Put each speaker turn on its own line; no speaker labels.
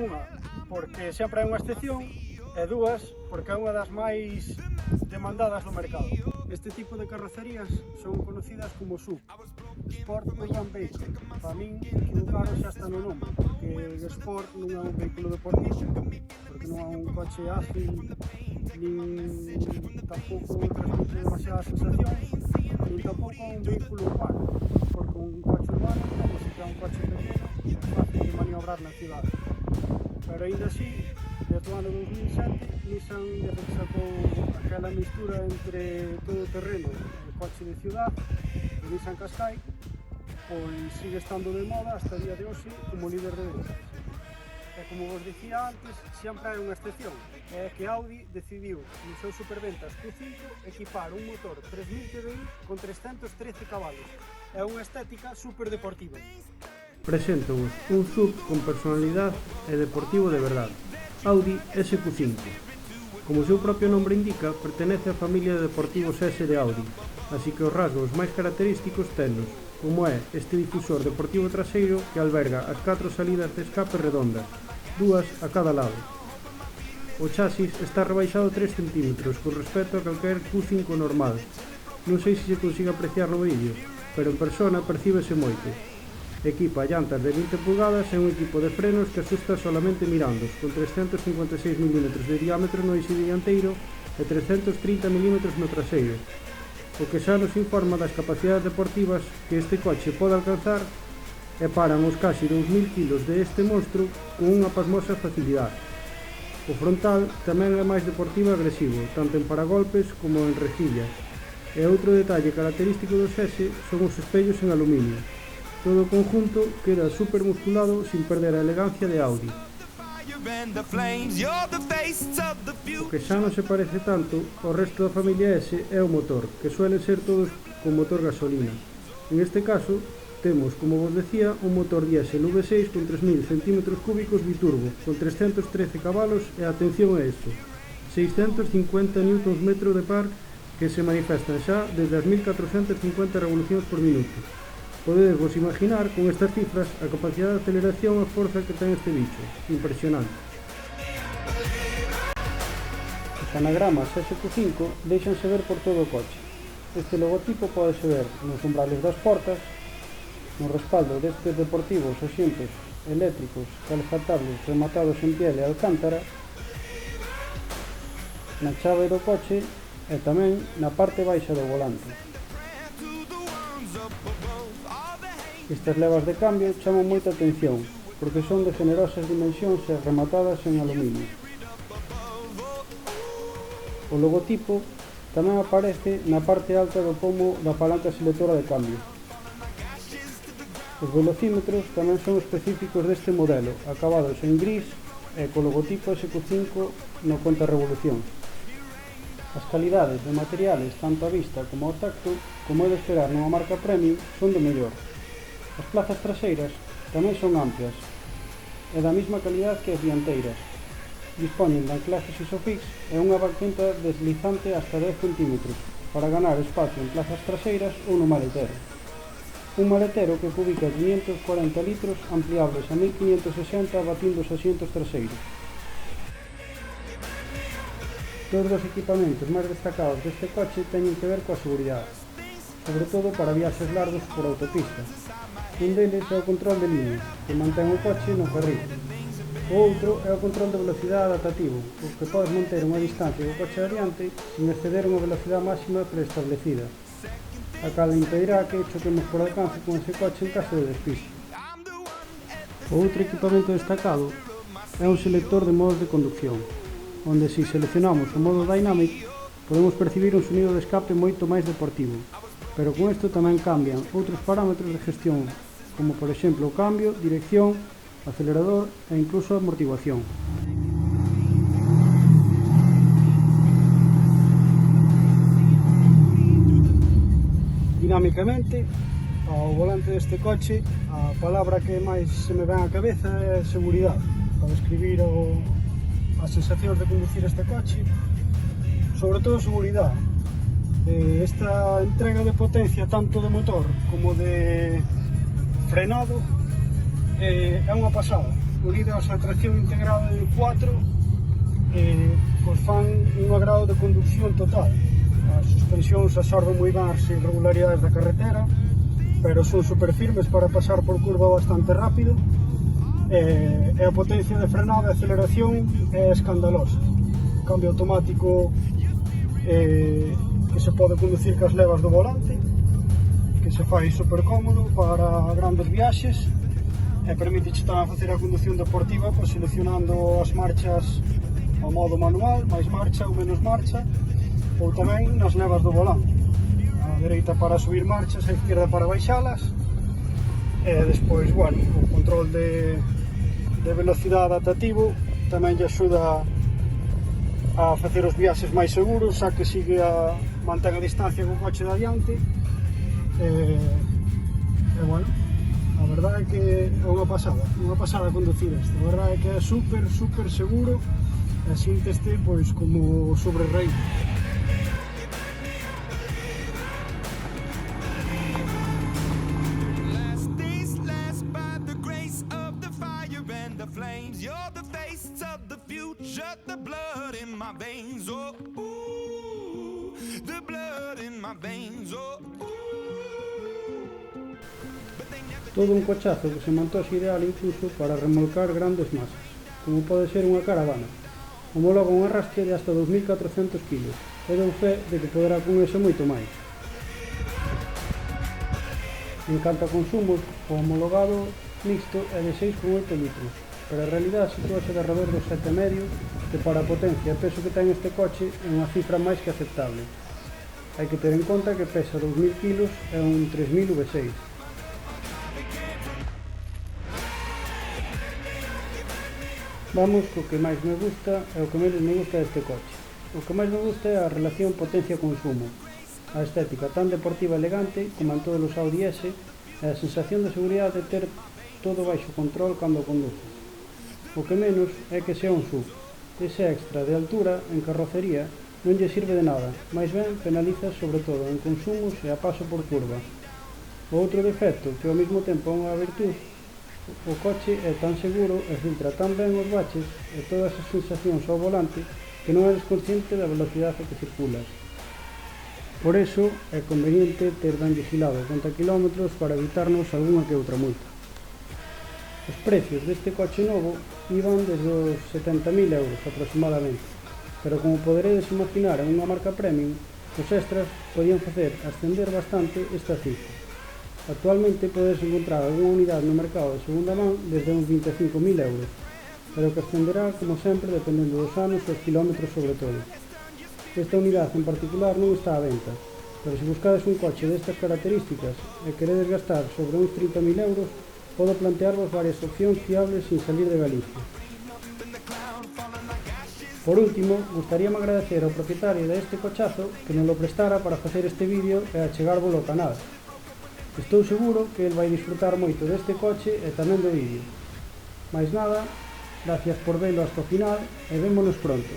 unha, porque sempre hai unha excepción, e dúas, porque é unha das máis demandadas no mercado. Este tipo de carrocerías son conocidas como SUV, Sport Urban Vehicle. Para min, equivocaron xa está no nome, porque o Sport non é un vehículo deportivo, porque non é un coche ágil, nin tampouco transmite demasiadas sensacións, nin tampouco é un vehículo urbano, porque un coche urbano, como se que é un coche pequeno, é fácil de maniobrar na cidade. Pero ainda así, desde o ano 2007, Nissan desde que sacou aquela mistura entre todo o terreno e coche de ciudad, o Nissan Qashqai, pois sigue estando de moda hasta o día de hoxe como líder de ventas. E como vos dicía antes, sempre hai unha excepción, é que Audi decidiu no seu superventas Q5 equipar un motor 3000 TDI con 313 cabalos. É unha estética super deportiva.
Presento-vos un SUV con personalidade e deportivo de verdade, Audi SQ5. Como o seu propio nombre indica, pertenece á familia de deportivos S de Audi, así que os rasgos máis característicos tenos, como é este difusor deportivo traseiro que alberga as 4 salidas de escape redondas, dúas a cada lado. O chasis está rebaixado 3 cm con respecto a calquer Q5 normal. Non sei se se consigue apreciar no vídeo, pero en persona percíbese moito. Equipa llantas de 20 pulgadas e un equipo de frenos que asusta solamente mirándos, con 356 mm de diámetro no eixo dianteiro e 330 mm no traseiro, o que xa nos informa das capacidades deportivas que este coche pode alcanzar e paran os casi 2000 kg de este monstro con unha pasmosa facilidade. O frontal tamén é máis deportivo e agresivo, tanto en paragolpes como en rejillas, e outro detalle característico dos S son os espellos en aluminio. Todo o conjunto queda super musculado sin perder a elegancia de Audi. O que xa non se parece tanto ao resto da familia S é o motor, que suelen ser todos con motor gasolina. En este caso, temos, como vos decía, un motor diésel V6 con 3000 cm3 biturbo, con 313 cabalos e atención a isto, 650 Nm de par que se manifestan xa desde as 1450 revolucións por minuto. Podedes vos imaginar con estas cifras a capacidade de aceleración e forza que ten este bicho, impresionante. Os anagramas SQ5 deixanse ver por todo o coche. Este logotipo podese ver nos umbrales das portas, no respaldo destes deportivos asientos eléctricos calefactables rematados en piel e alcántara, na chave do coche e tamén na parte baixa do volante. Estas levas de cambio chaman moita atención, porque son de generosas dimensións e rematadas en aluminio. O logotipo tamén aparece na parte alta do pomo da palanca selectora de cambio. Os velocímetros tamén son específicos deste modelo, acabados en gris e co logotipo SQ5 no conta revolucións. As calidades de materiales, tanto a vista como ao tacto, como é de esperar nunha marca premium, son do mellor. As plazas traseiras tamén son amplias e da mesma calidad que as dianteiras. Dispoñen de anclajes Isofix e unha banqueta deslizante hasta 10 cm para ganar espacio en plazas traseiras ou no maletero. Un maletero que cubica 540 litros ampliables a 1560 batindo os asientos traseiros. Todos os equipamentos máis destacados deste coche teñen que ver coa seguridade, sobre todo para viaxes largos por autopista. Un deles é o control de línea, que mantén o coche no carril. O outro é o control de velocidade adaptativo, o que podes manter unha distancia do coche adiante sin exceder unha velocidade máxima preestablecida, a cal impedirá que choquemos por alcance con ese coche en caso de despiste. O outro equipamento destacado é un selector de modos de conducción, onde se seleccionamos o modo Dynamic podemos percibir un sonido de escape moito máis deportivo, pero con isto tamén cambian outros parámetros de gestión, como por exemplo o cambio, dirección, acelerador e incluso a amortiguación. Dinámicamente, ao volante deste coche, a palabra que máis se me ven á cabeza é seguridade, para describir as sensacións de conducir este coche, sobre todo seguridade. Esta entrega de potencia tanto de motor como de frenado é unha pasada.
unidas a tracción integrada de 4, pois fan un agrado de conducción total. As suspensións absorben moi ben as irregularidades da carretera, pero son super firmes para pasar por curva bastante rápido, e a potencia de frenada e aceleración é escandalosa. Cambio automático que se pode conducir cas levas do volante, que se fai super cómodo para grandes viaxes, e permite tamén facer a conducción deportiva por seleccionando as marchas ao modo manual, máis marcha ou menos marcha, ou tamén nas levas do volante. A dereita para subir marchas, a izquierda para baixalas, e despois, bueno, o control de velocidade adaptativo tamén lle axuda a facer os viaxes máis seguros, xa que sigue a mantén a distancia co coche de adiante, e bueno, a verdade é que é unha pasada conducir isto. A verdade é que é super seguro e sínteste pois como sobre rei.
Todo un cochazo que se montoxe ideal incluso para remolcar grandes masas, como pode ser unha caravana. Homologa un arrastre de hasta 2.400 kg, e dou fe de que poderá con eso moito máis. En canto a consumos, o homologado mixto é de 6,8 litros, pero a realidade situase de alrededor dos 7,5, que para a potencia e peso que ten este coche é unha cifra máis que aceptable. Hai que ter en conta que pesa 2.000 kg e un 3000 V6. Vamos co que máis me gusta e o que menos me gusta deste coche. O que máis me gusta é a relación potencia-consumo, a estética tan deportiva e elegante como en todos os Audi S, e a sensación de seguridade de ter todo baixo control cando conduces. O que menos é que sea un SUV. Ese extra de altura en carrocería non lle sirve de nada, máis ben penaliza sobre todo en consumos e a paso por curva. O outro defecto, que ao mesmo tempo é unha virtud, o coche é tan seguro e filtra tan ben os baches e todas as sensacións ao volante que non eres consciente da velocidade a que circulas. Por eso é conveniente ter ben vigilado o conta kilómetros para evitarnos algunha que outra multa. Os precios deste coche novo iban desde os 70.000 euros aproximadamente, pero como poderedes imaginar en unha marca premium, os extras podían facer ascender bastante esta cifra. Actualmente podes encontrar algunha unidade no mercado de segunda man desde uns 25.000 euros, pero que ascenderá, como sempre, dependendo dos anos e os kilómetros sobre todo. Esta unidade en particular non está á venta, pero se buscades un coche destas características e queredes gastar sobre uns 30.000 euros, podo plantearvos varias opcións fiables sin salir de Galicia. Por último, gustaríame agradecer ao propietario deste cochazo que nos lo prestara para facer este vídeo e achegárvolo ao canal. Estou seguro que el vai disfrutar moito deste coche e tamén do vídeo. Mais nada, gracias por velo hasta o final e vémonos pronto.